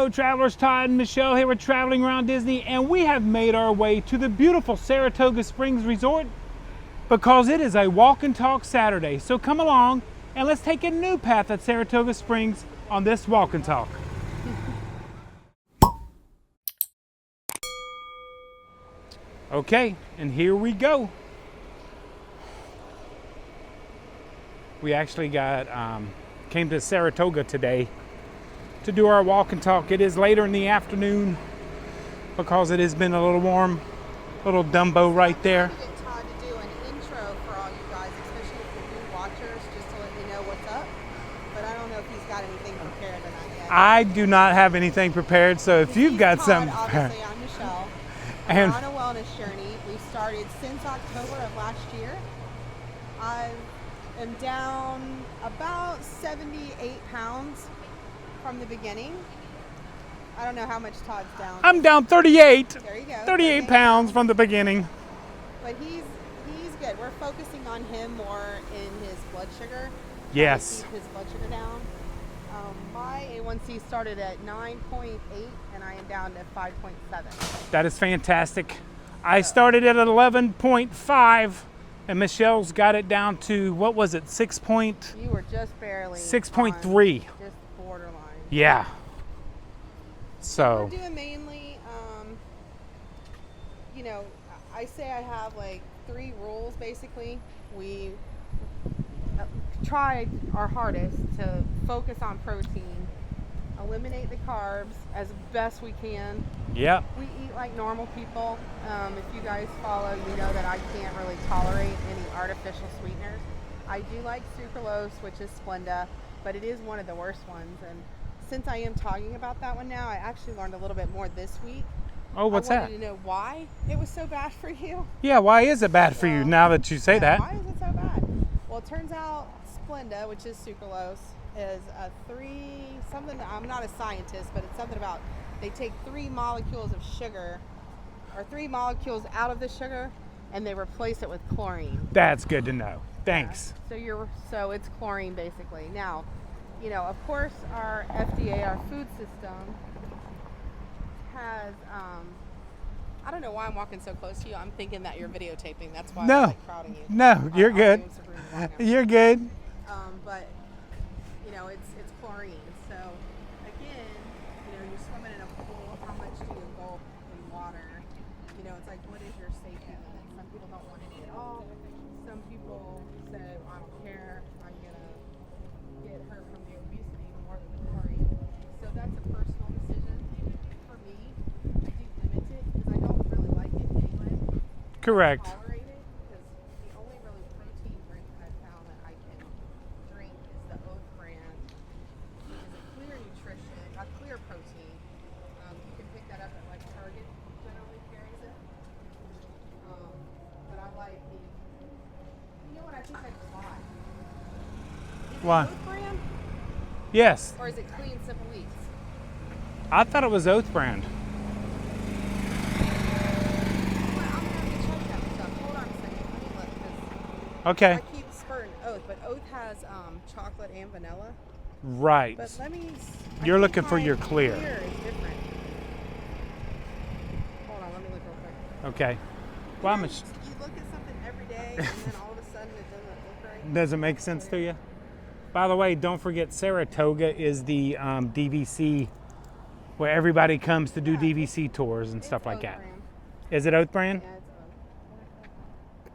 Hello travelers, Todd and Michelle here. We're traveling around Disney and we have made our way to the beautiful Saratoga Springs Resort because it is a walk and talk Saturday. So come along and let's take a new path at Saratoga Springs on this walk and talk. Okay, and here we go. We actually came to Saratoga today to do our walk and talk. It is later in the afternoon because it has been a little warm. Little Dumbo right there. I'm trying to get Todd to do an intro for all you guys, especially if you're new watchers, just to let you know what's up. But I don't know if he's got anything prepared or not yet. I do not have anything prepared, so if you've got Todd, something prepared. obviously I'm Michelle. And we're on a wellness journey. We started since October of last year. I am down about 78 pounds from the beginning. I don't know how much Todd's down. I'm down 38. There you go. 38 pounds from the beginning. But he's good. We're focusing on him more in his blood sugar. Yes. Keep his blood sugar down. My A1C started at 9.8 and I am down to 5.7. That is fantastic. I started at 11.5 and Michelle's got it down to, what was it, 6 point? You were just barely 6.3. Just borderline. Yeah. So. We're doing mainly, I say I have like 3 rules basically. We try our hardest to focus on protein, eliminate the carbs as best we can. Yep. We eat like normal people. If you guys follow, you know that I can't really tolerate any artificial sweeteners. I do like sucralose, which is Splenda, but it is one of the worst ones. And since I am talking about that one now, I actually learned a little bit more this week. Oh, what's that? I wanted to know why it was so bad for you. Yeah, why is it bad for you now that you say that? Why is it so bad? Well, it turns out Splenda, which is sucralose, is something that I'm not a scientist, but it's something about they take 3 molecules of sugar or 3 molecules out of the sugar and they replace it with chlorine. That's good to know. Thanks. Yeah. So it's chlorine basically. Now, of course our FDA, our food system has I don't know why I'm walking so close to you. I'm thinking that you're videotaping. That's why I'm like crowding you. No, you're good. You're good. But it's chlorine. So again, you're swimming in a pool. How much do you gulp in water? It's like, what is your safety limit? Some people don't want any at all. Some people say, I don't care. I'm gonna get hurt from the obesity more than the chlorine. So that's a personal decision. For me, I do limit it because I don't really like it anyway. Correct. Tolerate it because the only really protein drink I've found that I can drink is the Oath brand, which is a clear nutrition, a clear protein. You can pick that up at like Target, generally carries it. But I like what I think I buy. Is Why? it Oath brand? Yes. Or is it Clean Simple Eats? I thought it was Oath brand. Okay. I keep spurting Oath, but Oath has chocolate and vanilla. Right. But You're looking for your clear. Clear is different. Hold on, let me look real quick. Okay. Well, You look at something every day, and then all of a sudden it doesn't look right. Does it make sense to you? By the way, don't forget Saratoga is the DVC where everybody comes to do DVC tours and stuff like that. Brand. Is it Oath brand? Yeah, it's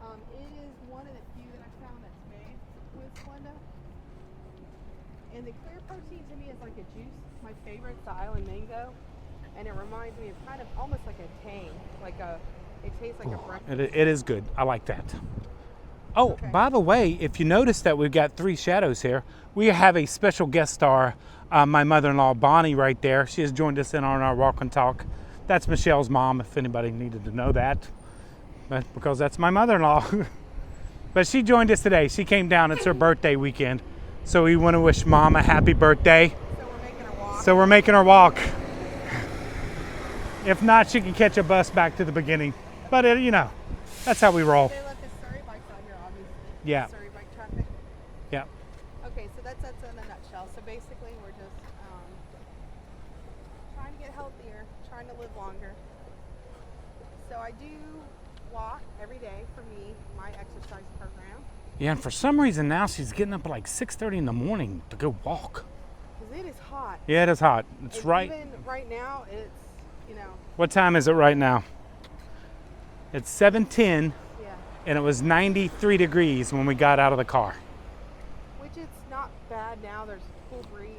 Oath. It is one of the few that I found that's made with Splenda. And the clear protein to me is like a juice. My favorite is the Island Mango. And it reminds me of kind of almost like a Tang. It tastes like a breakfast. It is good. I like that. Oh, okay. By the way, if you notice that we've got 3 shadows here, we have a special guest star, my mother-in-law, Bonnie, right there. She has joined us in on our walk and talk. That's Michelle's mom, if anybody needed to know that. But because that's my mother-in-law. But she joined us today. She came down. It's her birthday weekend. So we want to wish Mom a happy birthday. So we're making her walk. If not, she can catch a bus back to the beginning. But, that's how we roll. They left the Surrey bikes out here, obviously. Yeah. Surrey bike traffic. Yeah. Okay, so that's in a nutshell. So basically, we're just trying longer, trying to live longer. So I do walk every day for me, my exercise program. Yeah, and for some reason now she's getting up at like 6:30 in the morning to go walk. Because it is hot. Yeah, it is hot. It's And right. Even right now, it's, What time is it right now? It's 7:10, yeah. and it was 93 degrees when we got out of the car. Which it's not bad now. There's a cool breeze.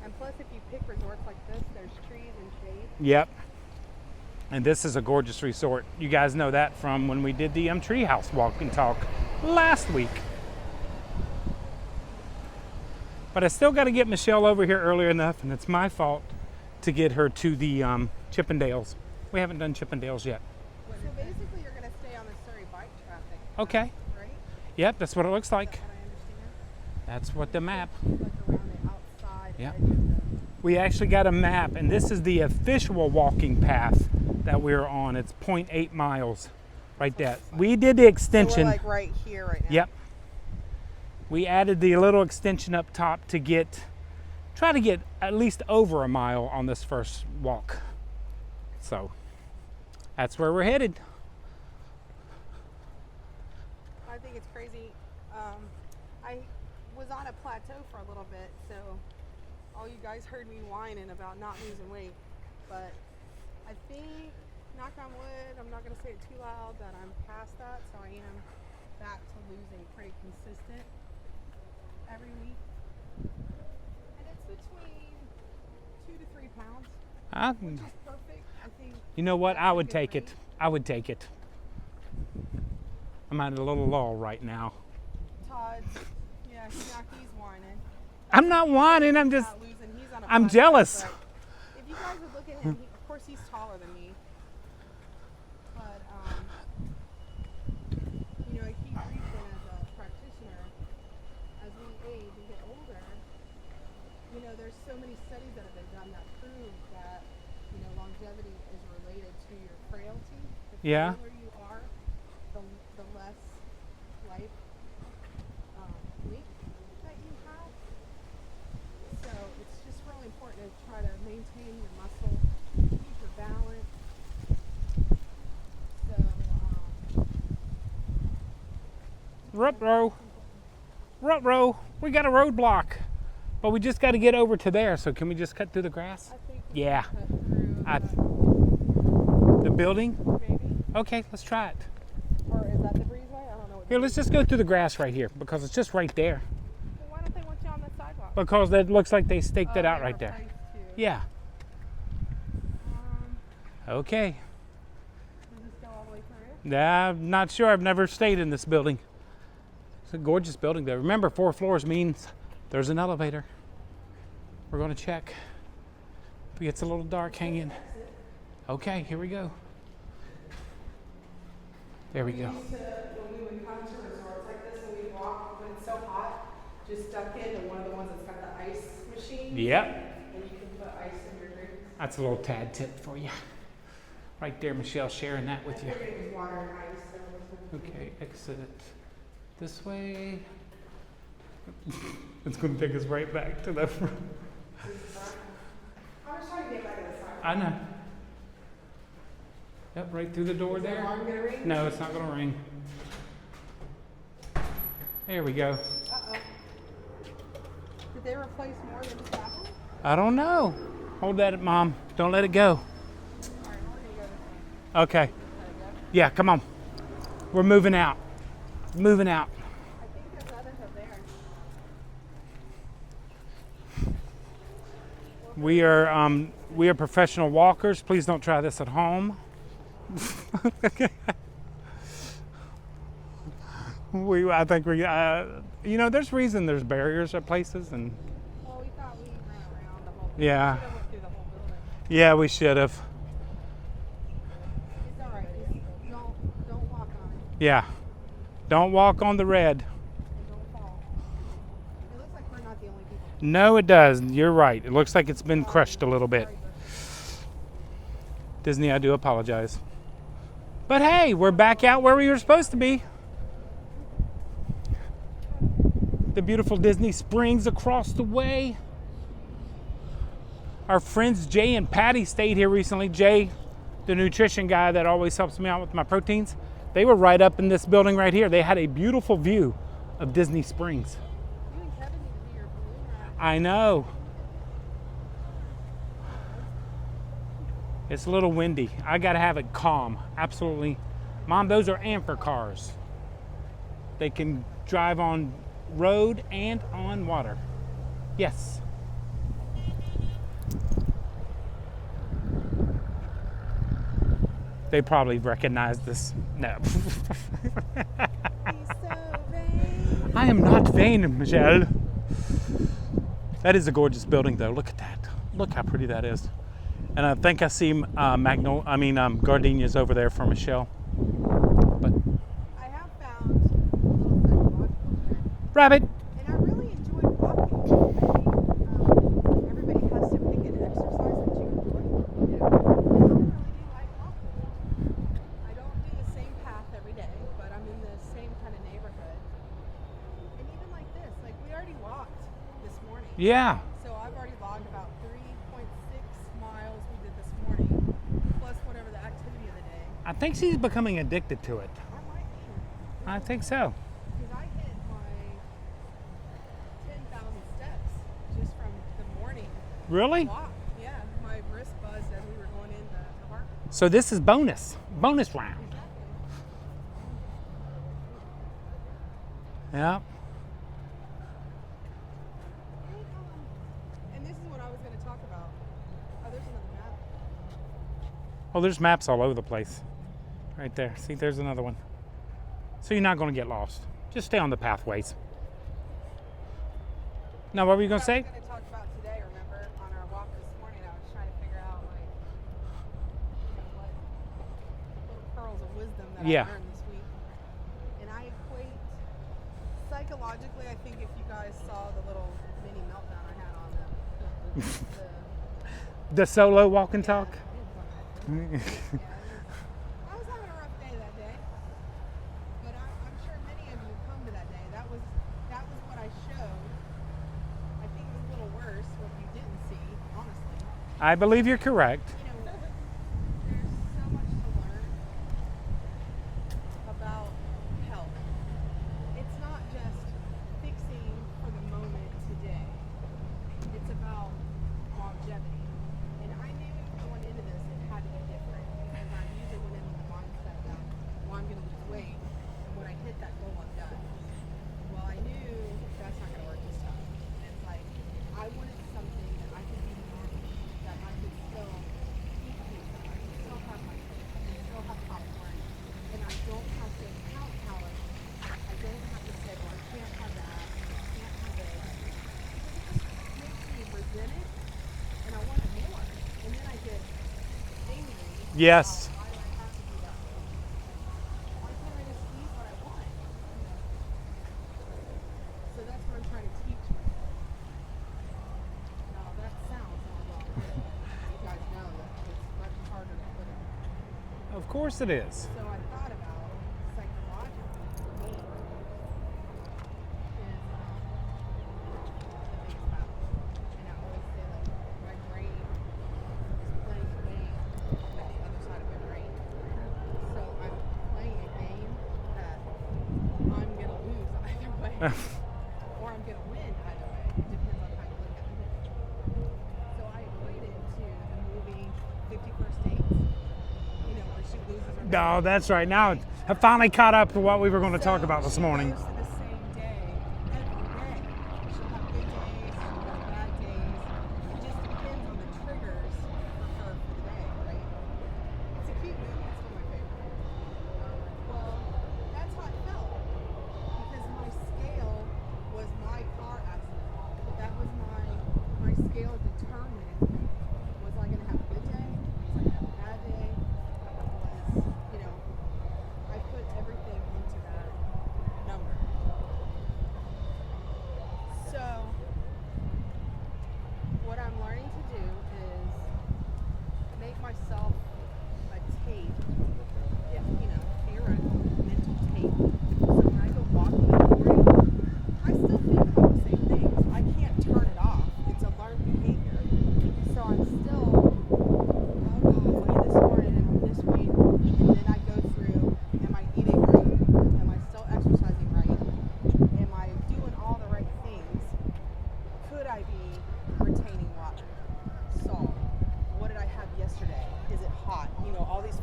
And plus, if you pick resorts like this, there's trees and shade. Yep. And this is a gorgeous resort. You guys know that from when we did the Treehouse walk and talk last week. But I still got to get Michelle over here earlier enough, and it's my fault to get her to the Chippendales. We haven't done Chippendales yet. So basically, you're going to stay on the Surrey bike traffic. Okay. Right? Yep, that's what it looks like. Is that what I understand? That's what the map. Like around the outside Yep. edge of the... We actually got a map, and this is the official walking path that we're on. It's 0.8 miles right there. We did the So extension. we're like right here right now. Yep. We added the little extension up top to try to get at least over a mile on this first walk. So that's where we're headed. I think it's crazy. I was on a plateau for a little bit, so all you guys heard me whining about not losing weight. But I think, knock on wood, I'm not going to say it too loud, that I'm past that, so I am back to losing pretty consistent every week. And it's between 2 to 3 pounds, which is perfect. I think. You know what? that's I a would good take it. range. I would take it. I'm at a little lull right now. Todd's, yeah, he's whining. I'm not whining. I'm just. Not losing. He's on a I'm plateau, jealous. but if you guys would look at him, of course he's taller than me. But I keep reaching as a practitioner. As we age and get older, there's so many studies that have been done that prove that longevity is related to your frailty. The Yeah. frailer you are, the less life weight that you have. So it's just really important to try to maintain your muscle, keep your balance. So, Ruh-roh. We got a roadblock, but we just got to get over to there. So can we just cut through the grass? I think we Yeah. can cut through The building? maybe, Okay, let's try it. or is that the breezeway? I don't know. Here, let's just go through the grass right here because it's just right there. Well, why don't they want you on the sidewalk? Because that looks like they staked it Oh, out they right there. replaced you. Yeah. Okay. Does this go all the way through? I'm not sure. I've never stayed in this building. It's a gorgeous building though. Remember, 4 floors means there's an elevator. We're going to check. If it gets a little dark, hang in. Okay, here we go. There we go. When we would come to resorts like this and we'd walk when it's so hot, just duck into one of the ones that's got the ice machine. Yep. And you can put ice in your drinks. That's a little tad tip for you. Right there, Michelle, sharing that with you. I figured it was water and ice. So it was Okay, exit this way. It's going to take us right back to the front. I'm just trying to get back to the side. I know. Yep, right through the door Is the there. alarm gonna ring? No, it's not going to ring. There we go. Uh-oh. Did they replace more than just that one? I don't know. Hold that, Mom. Don't let it go. All right, we're gonna go this way. Okay. Yeah, come on. We're moving out. Moving out. I think there's others up there. We are professional walkers. Please don't try this at home. I think there's reason there's barriers at places, and Well, we thought we ran around the whole. Yeah. We should have went through the whole building. yeah, we should have. It's all right. Just don't walk on it. Yeah. Don't walk on the red. And don't fall. It looks like we're not the only people. No, it does. You're right. It looks like it's been crushed a little bit. Sorry, Disney, I do apologize. But hey, we're back out where we were supposed to be. The beautiful Disney Springs across the way. Our friends Jay and Patty stayed here recently. Jay, the nutrition guy that always helps me out with my proteins, they were right up in this building right here. They had a beautiful view of Disney Springs. You and Kevin need to do your balloon ride. I know. It's a little windy. I gotta have it calm. Absolutely. Mom, those are Amper cars. They can drive on road and on water. Yes. They probably recognize this. No. He's so vain. I am not vain, Michelle. That is a gorgeous building, though. Look at that. Look how pretty that is. And I think I see gardenias over there for Michelle. But I have found a little psychological trick, rabbit. and I really enjoy walking. I think everybody has to pick an exercise that you enjoy. And I really do like walking. I don't do the same path every day, but I'm in the same kind of neighborhood. And even like this, like we already walked this morning. Yeah. So I've already logged about 3.6 miles we did this morning, plus whatever the activity of the day. I think she's becoming addicted to it. I might be. I think so. Because I hit my 10,000 steps just from the morning Really? walk. Yeah, my wrist buzzed as we were going in the park. So this is bonus round. Exactly. Yeah. And this is what I was going to talk about. Oh, there's another map. Oh, there's maps all over the place. Right there. See, there's another one. So you're not going to get lost. Just stay on the pathways. Now, what were you going to say? I was going to talk about today, remember, on our walk this morning, I was trying to figure out, like, what little pearls of wisdom that Yeah. I learned this week. And I equate, psychologically, I think if you guys saw the little mini meltdown I had on them, The solo walk and talk? I was having a rough day that day, but I'm sure many of you come to that day. That was what I showed. I think it was a little worse what you didn't see, honestly. I believe you're correct. You know, there's so much to learn about health. It's not just fixing for the moment today. It's about longevity. And I knew going into this it had to be different because I usually went in with the mindset that, well, I'm going to lose weight, and when I hit that goal, I'm done. Well, I knew that's not going to work this time. And it's like, I wanted something that I could be normal, that I could still eat pizza, I could still have my cake, I could still have popcorn, and I don't have to count calories. I don't have to say, well, I can't have that, I can't have this. Because it just makes me resent it, and I want it more. And then I get angry. Yes. Why do I have to do that? Why can't I just eat what I want? So that's what I'm trying to teach myself. Now that sounds a lot good. You guys know that it's much harder to put it. Of course it is. So I thought about psychologically for me is the biggest battle. And I always say like my brain is playing a game with the other side of my brain. So I'm playing a game that I'm gonna lose either way. Or I'm gonna win either way. It depends on how you look at it. So I equate it to the movie 50 First Dates. You know, where she loses her No, that's right. Now I finally caught up to what we were going to talk about this she morning. goes to the same day every day. She'll have good days, she'll have bad days. It just depends on the triggers for her for the day, right? It's a cute movie. It's one of my favorites. Well, that's how I felt because my scale was my car accident. That was my scale determined. Was I going to have a good day? Was I going to have a bad day? Was, you know, I put everything into that number. So, what I'm learning to do is make myself a tape, if, you know, theoretical mental tape. So when I go walking in the morning, I still think about the same things. I can't turn it off. It's a learned behavior. So I'm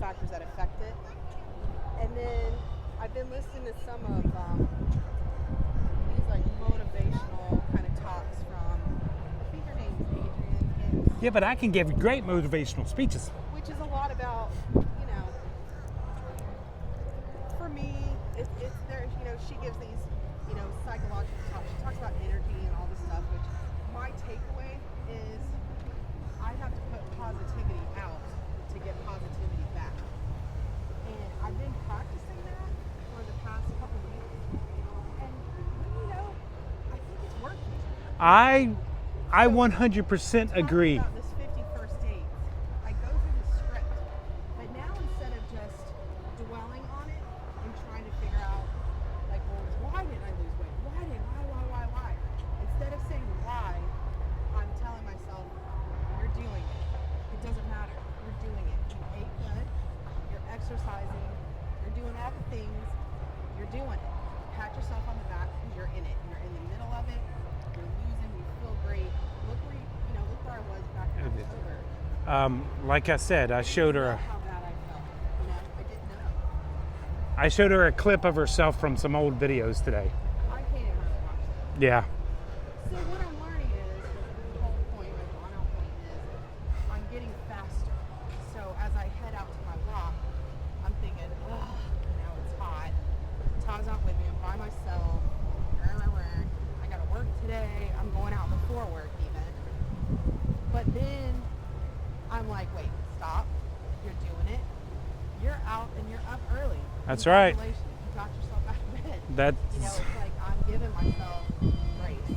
factors that affect it. And then I've been listening to some of these like motivational kind of talks from, I think her name's Adrian, Yeah, but I can give great motivational speeches. which is a lot about, you know, for me, it's there, you know, she gives these, you know, psychological talks. She talks about energy and all this stuff, which my takeaway is I have to put positivity out to get positivity back. And I've been practicing that for the past couple weeks. And, you know, I think it's working. I 100% agree. About this 51st date, I go through the script, but now instead of just dwelling on it and trying to figure out, like, well, why didn't I lose weight? Why? Instead of saying why, I'm telling myself, you're doing it. It doesn't matter. You're doing it. You ate good. You're exercising. You're doing all the things. You're doing it. Pat yourself on the back because you're in it. You're in the middle of it. You're losing. You feel great. Look where look where I was back in October. Like I said, I showed her. How bad I felt. You know, I didn't know. I showed her a clip of herself from some old videos today. I hated how I watched it. Yeah. So what I'm learning is, the whole point, my drawn-out point is, I'm getting faster. So as I head out to my walk, I'm thinking, ugh, now it's hot. Tom's not with me. I'm by myself. I got to work today. I'm going out before work even. But then I'm like, wait, stop. You're doing it. You're out and you're up early. That's right. Congratulations. You got yourself out of bed. That's You know, it's like I'm giving myself grace,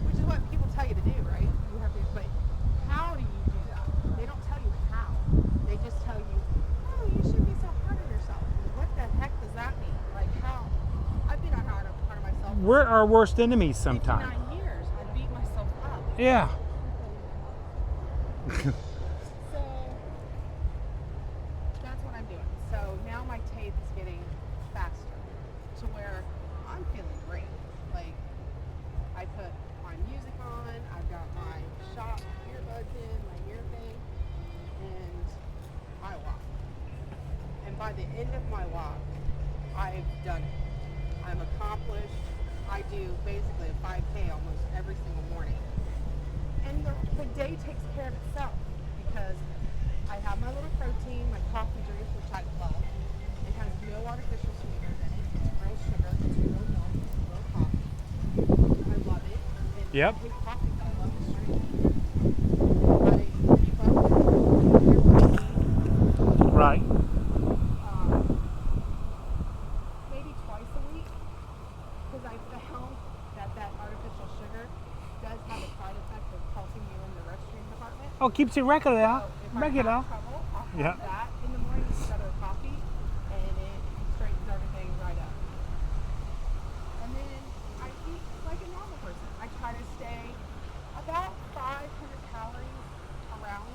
which is what people tell you to do, right? You have to, but how do you do that? They don't tell you how. They just tell you, oh, you shouldn't be so hard on yourself. What the heck does that mean? Like how? I've been hard on myself. we're our worst enemies sometimes. 9 years. I beat myself up. Yeah. So that's what I'm doing. So now my tape is getting faster to where I'm feeling great. Like I put my music on, I've got my shop earbuds in, my ear thing, and I walk. And by the end of my walk, I've done it. I'm accomplished. I do basically a 5K almost every single morning. And the day takes care of itself because I have my little protein, my coffee drink, which I love. It has no artificial sweeteners in it. It's real sugar, it's real milk, it's real coffee. I love it. And Yep. I hate coffee, but I love the street. I keep up with your protein. Right. Maybe twice a week because I found that artificial sugar does have a side effect of helping you in the restroom department. Oh, keeps it regular. So if I Regular. have trouble, I'll have Yeah. that in the morning instead of coffee, and it straightens everything right up. And then I eat like a normal person. I try to stay about 500 calories around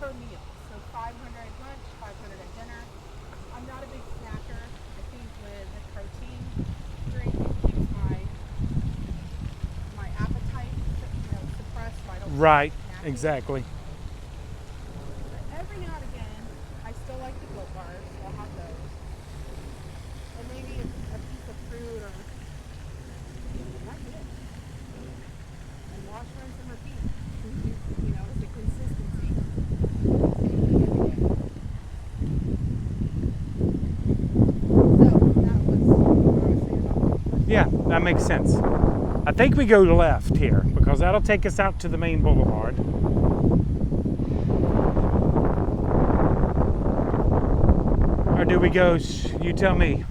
per meal. So 500 at lunch, 500 at dinner. I'm not a big snacker. I think with the protein drink, it keeps my appetite, suppressed. So I don't Right. snack. Exactly. But every now and again, I still like the Built bars, so I'll have those. And maybe a piece of fruit or that's it. And wash, rinse, and repeat. You know, it's a consistency. So that was what I was saying about Yeah, that makes sense. I think we go to left here because that'll take us out to the main boulevard. Or do we go, you tell me.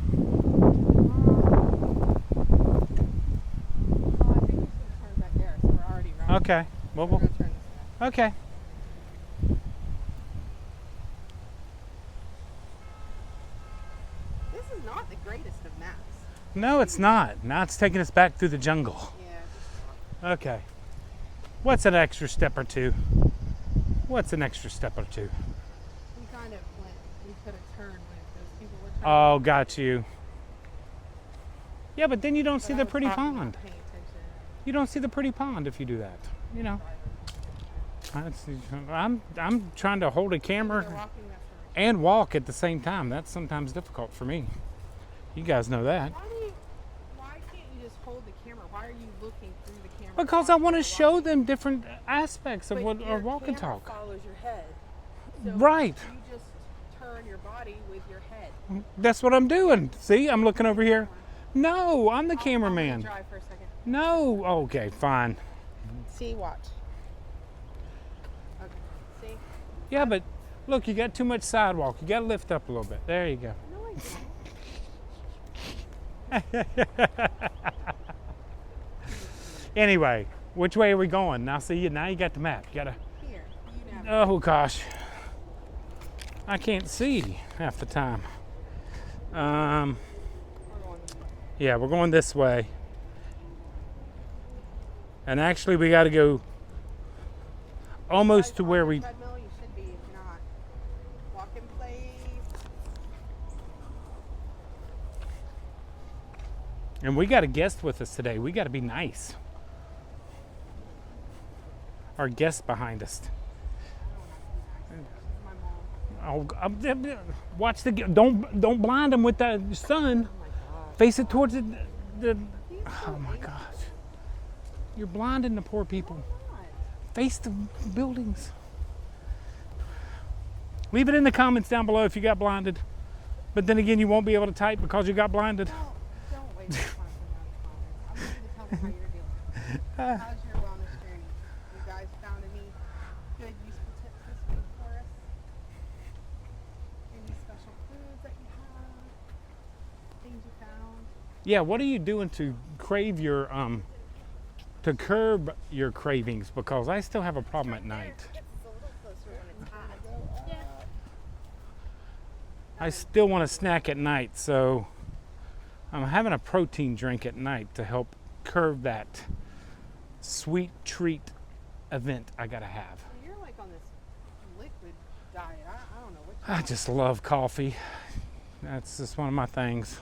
Well, I think we should turn back there, so we're already right. Okay. Well, We're we'll gonna turn this way. okay. This is not the greatest of maps. No, it's not. Now it's taking us back through the jungle. Yeah. Okay. What's an extra step or two? What's an extra step or two? We kind of went, we could have turned when those people were turning. Oh, got you. Yeah, but then you don't see But I the was pretty talking about pond. paying attention. You don't see the pretty pond if you do that. You know. I'm trying to hold a They're camera. walking that and walk at the same time. That's sometimes difficult for me. You guys know that. Why can't you just hold the camera? Why are you looking through the camera? Because I want to show them different aspects of But what your our walk and camera talk. follows your head. So Right. You just turn your body with your head. That's what I'm doing. See, I'm looking over here. No, I'm the I'm cameraman. gonna drive for a second. No. Okay, fine. See, watch. Okay. See? Yeah, but look, you got too much sidewalk. You got to lift up a little bit. There you go. No, I don't. Anyway, which way are we going? Now, see, now you got the map. You gotta. Here, you know. Oh gosh, I can't see half the time. We're going this way. Yeah, we're going this way, and actually, we got to go almost to where we. Treadmill, you should be. If not, walk in place. And we got a guest with us today. We got to be nice. Our guest behind us. Oh, watch the. Don't blind them with the sun. Oh my gosh. Face it towards the. Oh my gosh. You're blinding the poor people. Face the buildings. Leave it in the comments down below if you got blinded. But then again, you won't be able to type because you got blinded. Don't waste your time in the comments. I want you to tell me how you're doing. How's your wellness journey? You guys found any good, useful tips this week for us? Any special foods that you have? Things you found? Yeah, what are you doing to crave your to curb your cravings? Because I still have a problem at night. It's a little closer when it's hot. Yeah. I still want to snack at night, so I'm having a protein drink at night to help curb that sweet treat event I gotta have. So you're like on this liquid diet. I don't know what I just love coffee. That's just one of my things.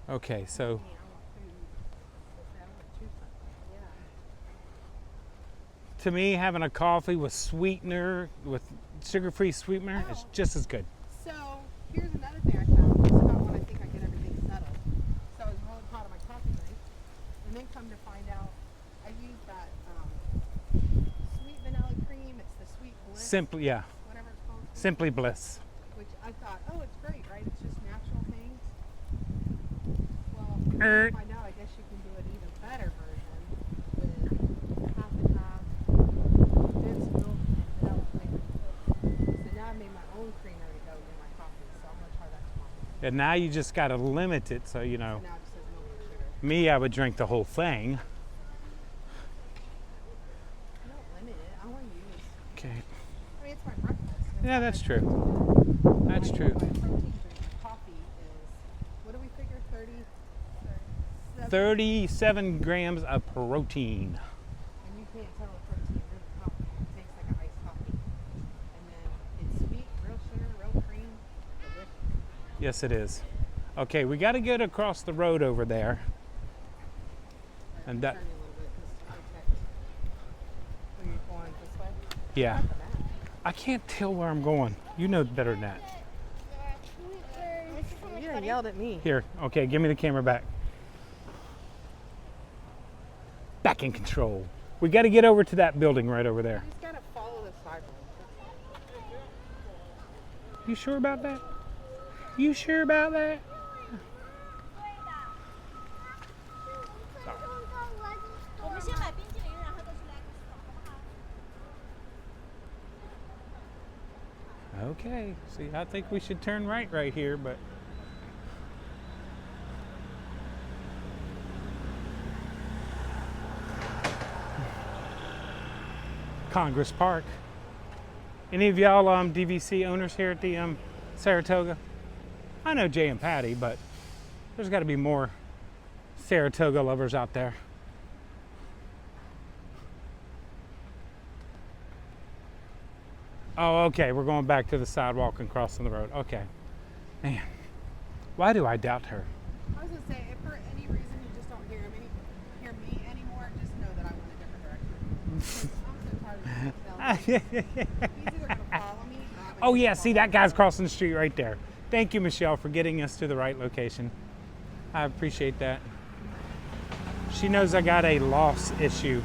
Okay, so to me, having a coffee with sweetener, with sugar-free sweetener, is just as good. So here's another thing I found. This is about when I think I get everything settled. So I was really proud of my coffee drink, and then come to find out, I use that sweet vanilla cream. It's the Sweet Bliss, Simply, yeah, whatever it's called. Simply Bliss. Which I thought, oh, it's great, right? It's just natural things. Well, find out. I guess you can do an even better version with half and half condensed milk and vanilla flavored milk. So now I made my own creamer to go in my coffee. So I'm gonna try that tomorrow. And now you just gotta limit it, so you know. So now it just says milk and sugar. Me, I would drink the whole thing. I don't limit it. I want to use. Okay. I mean, it's my breakfast. Yeah, that's true. That's My true. protein drink, my coffee is, what do we figure? 37. 37 grams of protein. And you can't tell a protein really coffee. It tastes like an iced coffee. And then it's sweet, real sugar, real cream, delicious. Yes, it is. Okay, we got to get across the road over there. And that, Turn you a little bit 'cause it's next. So you're going this way? yeah. Look at that. I can't tell where I'm going. You know better than that. You done yelled at me. Here, okay, give me the camera back. Back in control. We got to get over to that building right over there. You just gotta follow the sidewalk. You sure about that? You sure about that? Okay, see, I think we should turn right here, but Congress Park. Any of y'all DVC owners here at the Saratoga? I know Jay and Patty, but there's got to be more Saratoga lovers out there. Oh, okay, we're going back to the sidewalk and crossing the road. Okay. Man, why do I doubt her? I was gonna say, if for any reason you just don't hear me anymore, just know that I went a different direction. I'm so tired of He's either gonna follow me. Oh yeah, see that guy's crossing the street right there. Thank you, Michelle, for getting us to the right location. I appreciate that. She knows I got a loss issue.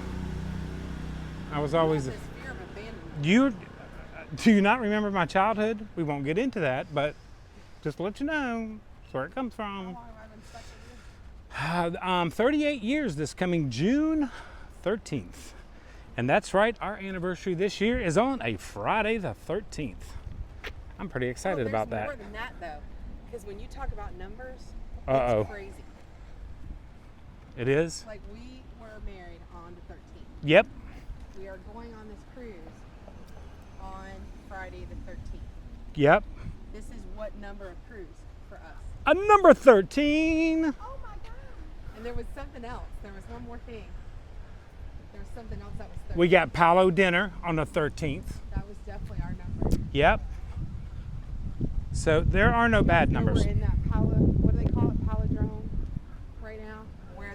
I was always. This fear of abandonment. Do you not remember my childhood? We won't get into that, but just to let you know, that's where it comes How from. long have I been stuck with you? 38 years this coming June 13th. And that's right, our anniversary this year is on a Friday the 13th. I'm pretty excited about There's that. more than that though, because when you talk about numbers, Uh-oh. it's crazy. It is? Like we were married on the 13th. Yep. We are going on this cruise on Friday the 13th. Yep. This is what number of cruise for us? A number 13. Oh my God. And there was something else. There was one more thing. There was something else that was 13. We got Palo dinner on the 13th. That was definitely our number. Yep. So there are no bad You know, numbers. We're in that what do they call it? Palindrome right now, where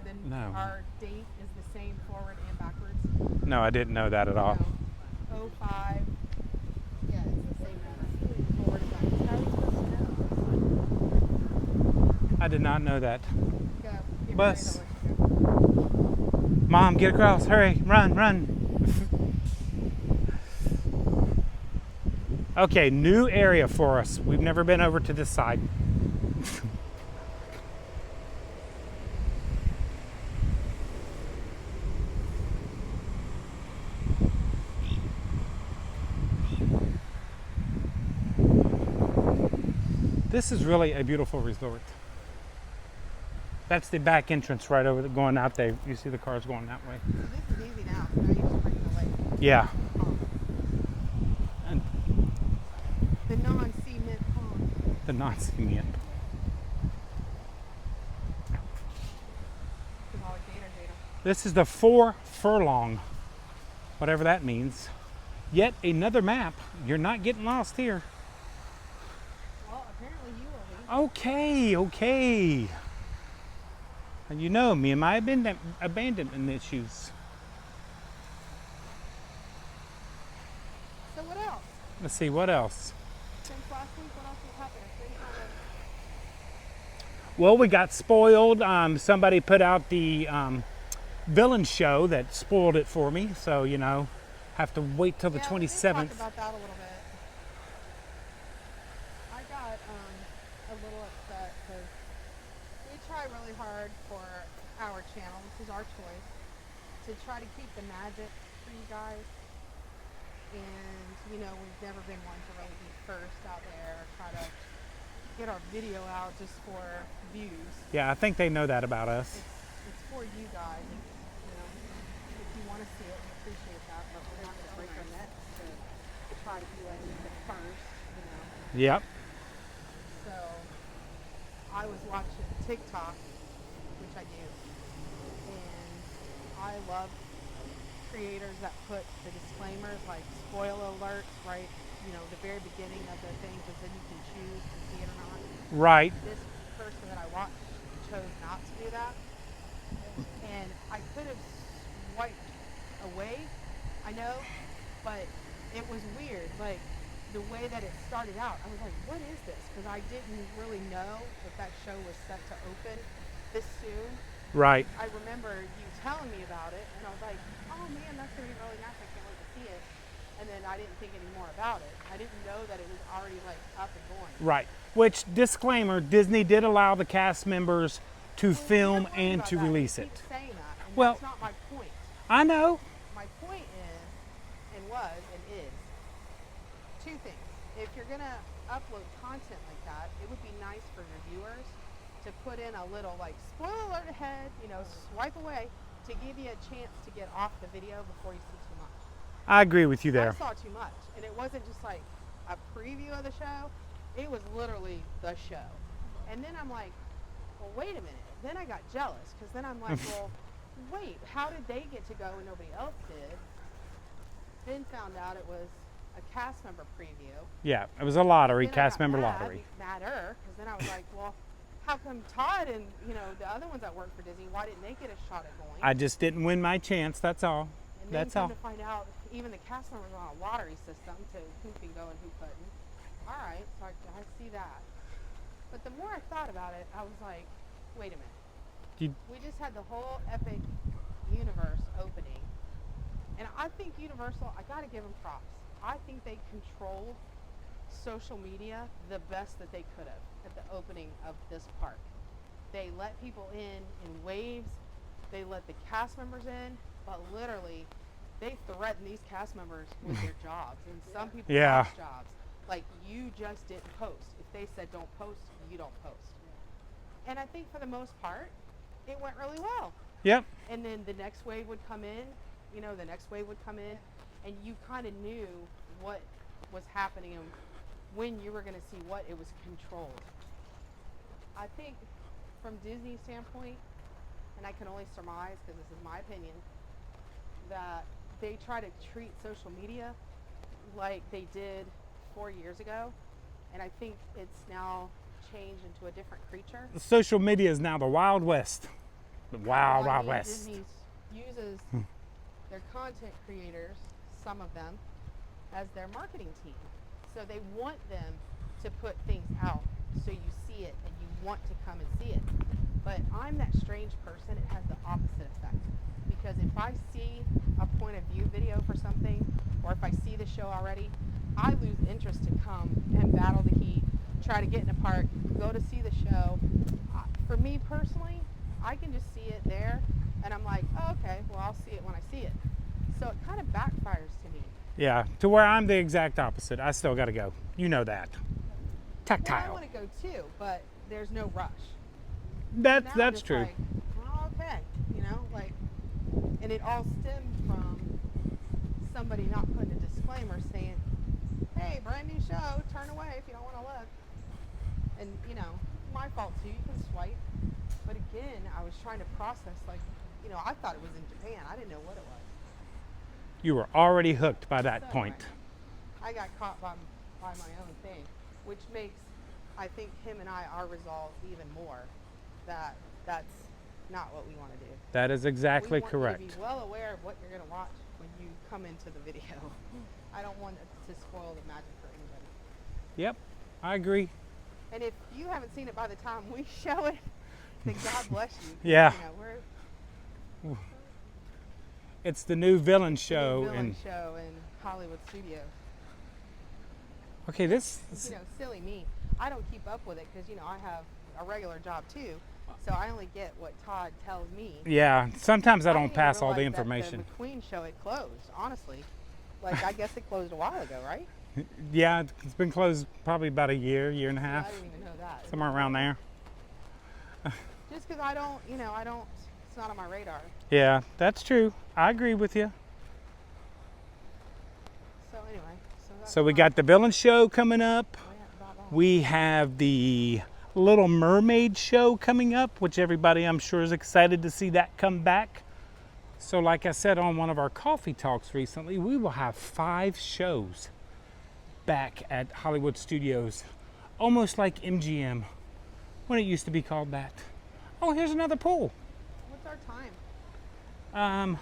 our date is the same forward and backwards. No, I didn't know that at all. So, 05. Yeah, it's the same number. Forward and backwards. How are you supposed to know? I did not know that. Go. Get Bus. ready to let you go. Mom, get across. Hurry. Run, run. Okay, new area for us. We've never been over to this side. This is really a beautiful resort. That's the back entrance right over going out there. You see the cars going that way. So this is easy now. So now you just bring the lake. Yeah. Pond. And The non-cement pond. the non-cement. With alligator data. This is the 4 furlong, whatever that means. Yet another map. You're not getting lost here. Well, apparently you will be. Okay, okay. And you know me and my abandonment issues. So what else? Let's see, what else? Since last week, what else has happened? It's been kind of... Well, we got spoiled. Somebody put out the villain show that spoiled it for me. So, you know, have to wait till the Yeah, 27th. we did talk about that a little bit. I got a little upset because we try really hard for our channel. This is our choice to try to keep the magic for you guys. And, you know, we've never been one to really be first out there or try to get our video out just for views. Yeah, I think they know that about us. It's for you guys. It's, you know, if you want to see it, we appreciate that, but we're not going to break our necks to try to be like the first, you know. Yep. So I was watching TikTok, which I do, and I love creators that put the disclaimers like spoiler alerts, right? You know, the very beginning of the thing, because then you can choose to see it or not. Right. This person that I watched chose not to do that, and I could have swiped away, I know, but it was weird. Like the way that it started out, I was like, "What is this?" Because I didn't really know if that show was set to open this soon. Right. I remember you telling me about it, and I was like, "Oh man, that's gonna be really nice. I can't wait to see it." And then I didn't think any more about it. I didn't know that it was already like up and going. Right. Which, disclaimer, Disney did allow the cast members to film and to release You it. keep saying that, and Well, that's not my point. I know. My point is, and was, and is, two things. If you're gonna upload content like that, it would be nice for your viewers to put in a little like spoiler alert ahead, you know, swipe away to give you a chance to get off the video before you see too much. I agree with you I there. saw too much, and it wasn't just like a preview of the show. It was literally the show. And then I'm like, well, wait a minute. Then I got jealous because then I'm like, well, wait, how did they get to go and nobody else did? Then found out it was a cast member preview. Yeah, it was a lottery, Then I cast got member mad, lottery. Madder, because then I was like, well, how come Todd and, you know, the other ones that work for Disney, why didn't they get a shot at going? I just didn't win my chance, that's all. And then That's come all. to find out, even the cast members are on a lottery system to who can go and who couldn't. All right, so I see that. But the more I thought about it, I was like, wait a minute. We just had the whole Epic Universe opening. And I think Universal, I got to give them props. I think they controlled social media the best that they could have at the opening of this park. They let people in waves. They let the cast members in, but literally they threaten these cast members with their jobs. And some people lost jobs. Like, you just didn't post. If they said don't post, you don't post. And I think for the most part, it went really well. Yep. And then the next wave would come in, the next wave would come in, and you kind of knew what was happening and when you were going to see what. It was controlled. I think from Disney's standpoint, and I can only surmise because this is my opinion, that they try to treat social media like they did 4 years ago, and I think it's now changed into a different creature. Social media is now the Wild West. The Wild West. Disney uses their content creators, some of them, as their marketing team. So they want them to put things out so you see it and you want to come and see it. But I'm that strange person, it has the opposite effect. Because if I see a point of view video for something, or if I see the show already, I lose interest to come and battle the heat, try to get in a park, go to see the show. For me personally, I can just see it there, and I'm like, oh, okay, well, I'll see it when I see it. So it kind of backfires to me. Yeah, to where I'm the exact opposite. I still got to go. You know that. Tactile. Well, I want to go too, but there's no rush. That's true. Like, well, okay, and it all stemmed from somebody not putting a disclaimer saying, hey, brand new show, turn away if you don't want to look. And, my fault too, you can swipe. But again, I was trying to process, I thought it was in Japan. I didn't know what it was. You were already hooked by that point. I got caught by my own thing, which makes, I think, him and our resolve even more that that's not what we want to do. That is exactly correct. We want you to be well aware of what you're going to watch when you come into the video. I don't want it to spoil the magic for anybody. Yep, I agree. And if you haven't seen it by the time we show it, then God bless you. Yeah. We're It's the new villain show. show in Hollywood Studios. Okay, this. Silly me. I don't keep up with it because I have a regular job too, so I only get what Todd tells me. Yeah, sometimes I didn't don't even pass all the realize that information. The McQueen show, it closed. Honestly, I guess it closed a while ago, right? Yeah, it's been closed probably about a year and a half, I didn't even know that. somewhere around there. Just because I don't. It's not on my radar. Yeah, that's true. I agree with you. So anyway, So we got the villain show coming up. We have the Little Mermaid show coming up, which everybody I'm sure is excited to see that come back. So like I said on one of our coffee talks recently, we will have 5 shows back at Hollywood Studios, almost like MGM, when it used to be called that. Oh, here's another pool. What's our time?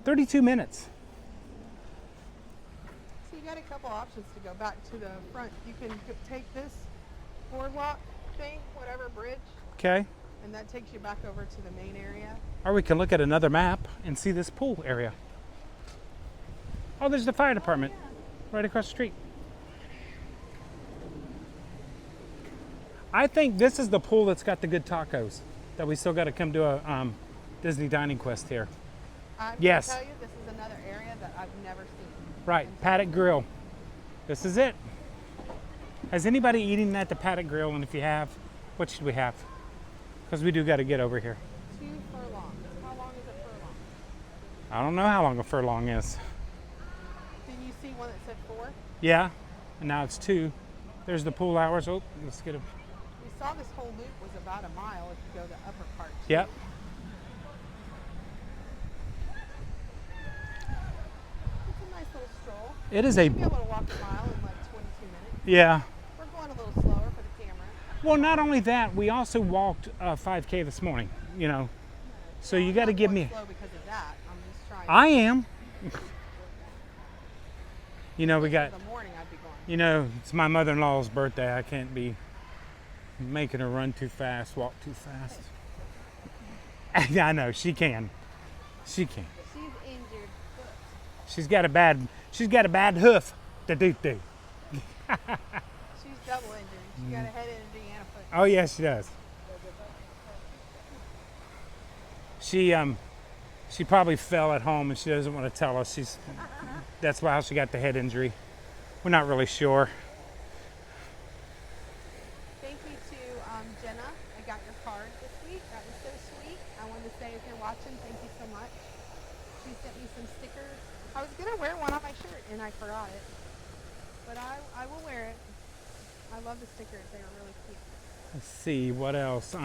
32 minutes. So you got a couple options to go back to the front. You can take this boardwalk thing, whatever bridge, Okay. and that takes you back over to the main area. Or we can look at another map and see this pool area. Oh, there's the fire department right across the street. I think this is the pool that's got the good tacos that we still got to come do a Disney Dining Quest here. I Yes. can tell you, this is another area that I've never seen. Right, Paddock Grill. This is it. Has anybody eaten at the Paddock Grill? And if you have, what should we have? Because we do got to get over here. 2 furlongs. How long is a furlong? I don't know how long a furlong is. Did you see one that said 4? Yeah, and now it's 2. There's the pool hours. Oh, let's get a. We saw this whole loop was about a mile if you go the upper part. Yep. It's a nice little stroll. It is a. You'll be able to walk a mile in like 22 minutes. Yeah. We're going a little slower for the camera. Well, not only that, we also walked 5K this morning. So you got to give me. Slow because of that. I'm I am. You know, we got, In the morning, I'd be going. you know, it's my mother-in-law's birthday. I can't be making her run too fast, walk too fast. I know, she can. She can. She's injured. She's got a bad hoof. Do. She's double injured. She got a head injury and a foot. Oh yes, she does. She probably fell at home and she doesn't want to tell us. That's how she got the head injury. We're not really sure. Thank you to Jenna. I got your card this week. That was so sweet. I wanted to say if you're watching, thank you so much. She sent me some stickers. I was gonna wear one on my shirt and I forgot it, but I will wear it. I love the stickers. They were really cute. Let's see what else.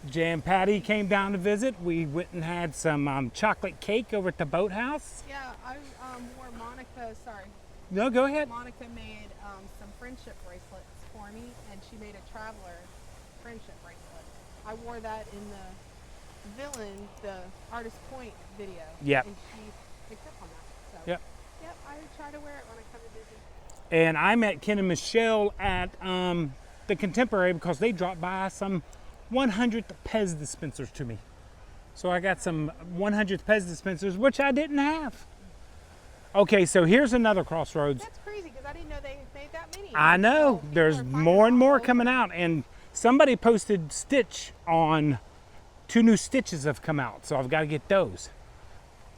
Jay and Patty came down to visit. We went and had some chocolate cake over at the boathouse. Yeah, I wore Monica. Sorry. No, go ahead. Monica made some friendship bracelets for me, and she made a traveler friendship bracelet. I wore that in the Villain, the Artist Point video. Yep. And she picked up on that. So, Yep. Yep, I try to wear it when I come to visit. And I met Ken and Michelle at the Contemporary because they dropped by some 100th Pez dispensers to me. So I got some 100th Pez dispensers, which I didn't have. Okay, so here's another crossroads. That's crazy because I didn't know they made that many. I know. So There's people are more and finding more all coming over. out. And somebody posted Stitch on 2 new Stitches have come out. So I've got to get those.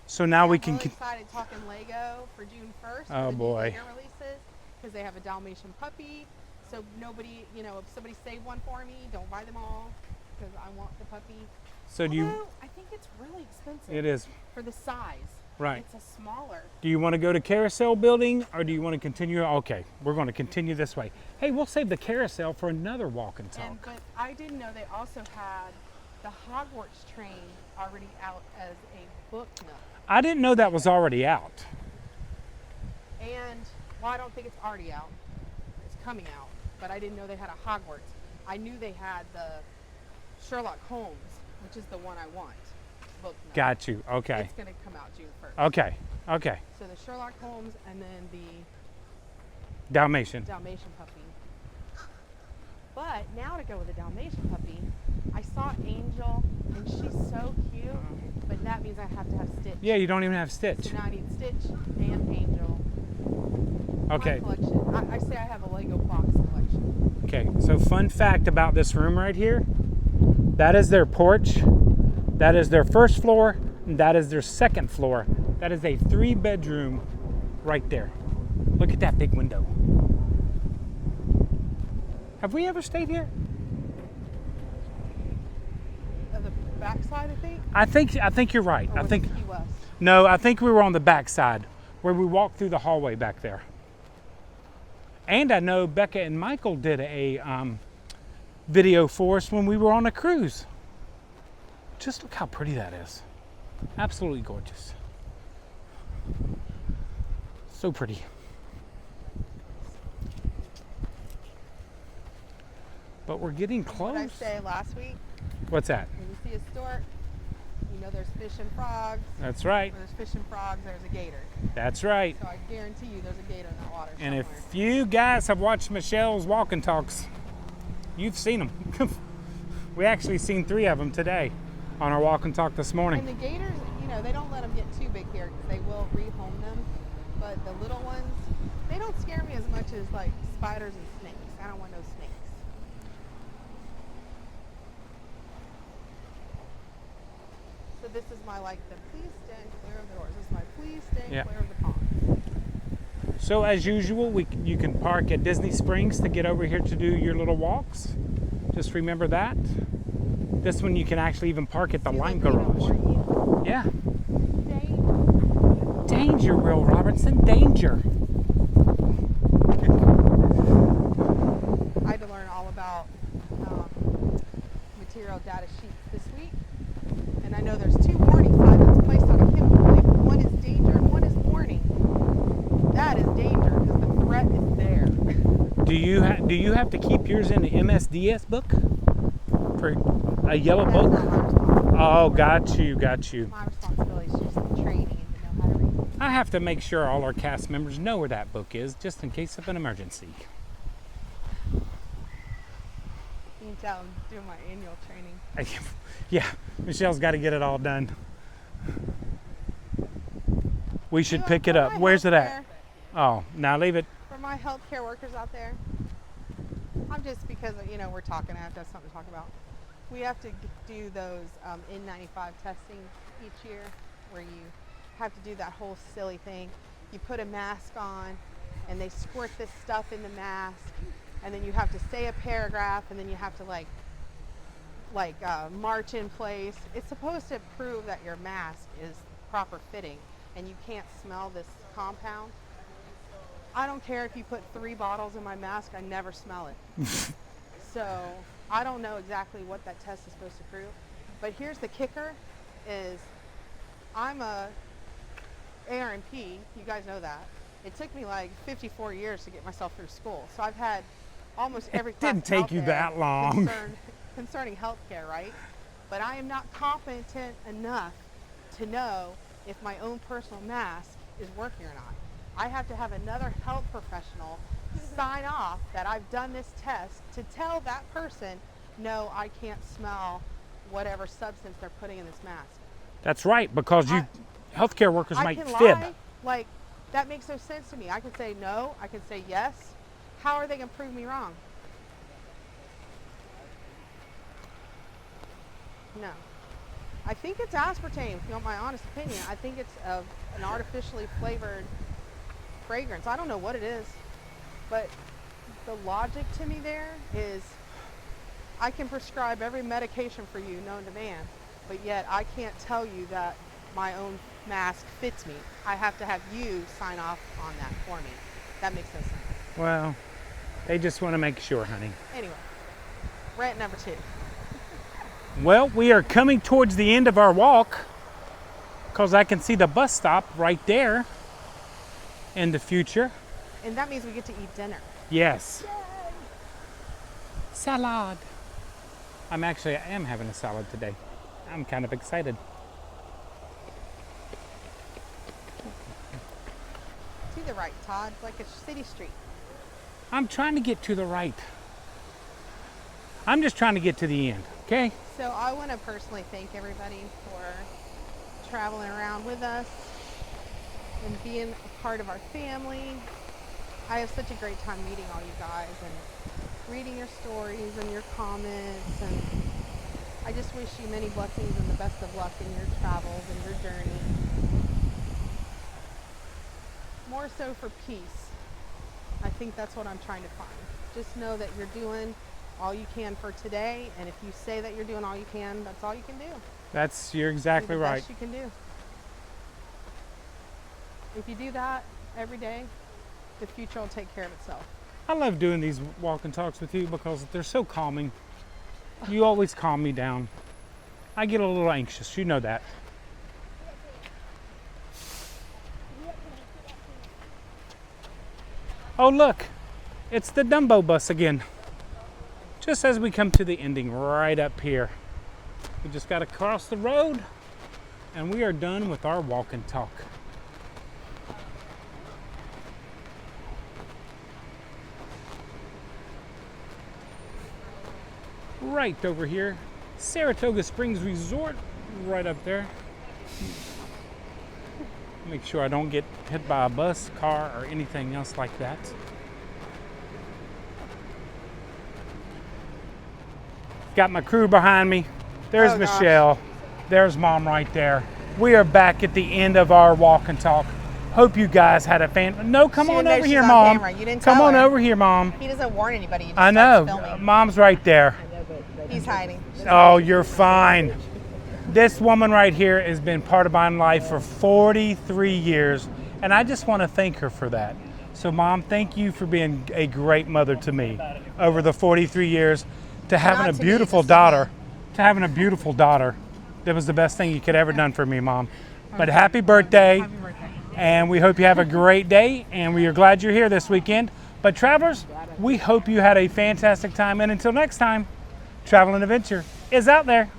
So now we I'm can. really excited talking Lego for June 1st. Oh, for the new boy. Lego releases because they have a Dalmatian puppy. So nobody, you know, if somebody save one for me, don't buy them all because I want the puppy. So do you? Although, I think it's really expensive. It is. For the size. Right. It's a smaller. Do you want to go to Carousel Building or do you want to continue? Okay, we're going to continue this way. Hey, we'll save the carousel for another walk and talk. But I didn't know they also had the Hogwarts train already out as a book nook. I didn't know that was already out. And, well, I don't think it's already out. It's coming out. But I didn't know they had a Hogwarts. I knew they had the Sherlock Holmes, which is the one I want, book nook. Got you. Okay. It's going to come out June 1st. Okay. Okay. So the Sherlock Holmes and then the Dalmatian. Dalmatian puppy. But now to go with the Dalmatian puppy, I saw Angel, and she's so cute, but that means I have to have Stitch. Yeah, you don't even have Stitch. So now I need Stitch and Angel. Okay. My collection. I say I have a Lego box collection. Okay. So fun fact about this room right here. That is their porch. That is their first floor. And that is their second floor. That is a 3-bedroom right there. Look at that big window. Have we ever stayed here? Of the backside, I think. I think you're right. Or I was think it Key West? no, I think we were on the back side where we walked through the hallway back there. And I know Becca and Michael did a video for us when we were on a cruise. Just look how pretty that is. Absolutely gorgeous. So pretty. But we're getting close. What did I say last week? What's that? When you see a stork, you know there's fish and frogs. That's right. Where there's fish and frogs, there's a gator. That's right. So I guarantee you there's a gator in that water And somewhere. if you guys have watched Michelle's walk and talks, you've seen them. We actually seen 3 of them today on our walk and talk this morning. And the gators, you know, they don't let them get too big here because they will rehome them. But the little ones, they don't scare me as much as like spiders and snakes. I don't want no snakes. So this is my like the please stand clear of the doors. This is my please stand Yeah. clear of the pond. So as usual, you can park at Disney Springs to get over here to do your little walks. Just remember that. This one you can actually even park at the See, line like, even garage. more Yeah. Danger. Danger, Will Robertson, danger. I had to learn all about material data sheets this week. And I know there's 2 warning signs placed on a chemical label. One is danger and one is warning. That is danger because the threat is there. Do you have to keep yours in the MSDS book? For a yellow That's book? not my responsibility. Oh, got you, got you. My responsibility is just the training and to know how to read. I have to make sure all our cast members know where that book is, just in case of an emergency. You can tell I'm doing my annual training. Yeah, Michelle's got to get it all done. We should pick it For up. my Where's it healthcare- at? Oh, now leave it. For my healthcare workers out there, I'm just because, you know, we're talking, I have to have something to talk about. We have to do those N95 testing each year where you have to do that whole silly thing. You put a mask on and they squirt this stuff in the mask, and then you have to say a paragraph, and then you have to like march in place. It's supposed to prove that your mask is proper fitting and you can't smell this compound. I don't care if you put 3 bottles in my mask, I never smell it. So I don't know exactly what that test is supposed to prove. But here's the kicker is I'm a ARNP, you guys know that. It took me like 54 years to get myself through school. So I've had almost every class Didn't take out you there that long. concerning healthcare, right? But I am not competent enough to know if my own personal mask is working or not. I have to have another health professional sign off that I've done this test to tell that person, no, I can't smell whatever substance they're putting in this mask. That's right, because healthcare workers I might can fib. lie, like that makes no sense to me. I can say no, I can say yes. How are they going to prove me wrong? No. I think it's aspartame, if you want my honest opinion. I think it's an artificially flavored fragrance. I don't know what it is, but the logic to me there is I can prescribe every medication for you known to man, but yet I can't tell you that my own mask fits me. I have to have you sign off on that for me. That makes no sense. Well, they just want to make sure, honey. Anyway, rant number 2. Well, we are coming towards the end of our walk because I can see the bus stop right there in the future. And that means we get to eat dinner. Yes. Salad. I am having a salad today. I'm kind of excited. To the right, Todd, like a city street. I'm trying to get to the right. I'm just trying to get to the end, okay? So I want to personally thank everybody for traveling around with us and being a part of our family. I have such a great time meeting all you guys and reading your stories and your comments, and I just wish you many blessings and the best of luck in your travels and your journey. More so for peace. I think that's what I'm trying to find. Just know that you're doing all you can for today, and if you say that you're doing all you can, that's all you can do. You're exactly Do the right. best you can do. If you do that every day, the future will take care of itself. I love doing these walk and talks with you because they're so calming. You always calm me down. I get a little anxious, you know that. Oh look, it's the Dumbo bus again. Just as we come to the ending right up here. We just got to cross the road and we are done with our walk and talk. Right over here, Saratoga Springs Resort, right up there. Make sure I don't get hit by a bus, car, or anything else like that. Got my crew behind me. There's Oh, gosh. Michelle. There's Mom right there. We are back at the end of our walk and talk. Hope you guys had a No, come She on didn't know over she's here, on Mom. camera. You didn't Come tell on her. over here, Mom. He doesn't warn anybody. He just I starts know. filming. Mom's right there. He's hiding. Oh, you're fine. This woman right here has been part of my life for 43 years, and I just want to thank her for that. So, Mom, thank you for being a great mother to me over the 43 years, to having Not a to me, beautiful just to me. daughter. To having a beautiful daughter. That was the best thing you could ever done for me, Mom. But happy birthday. Happy birthday. And we hope you have a great day, and we are glad you're here this weekend. But travelers, we hope you had a fantastic time, and until next time, Travel and Adventure is out there.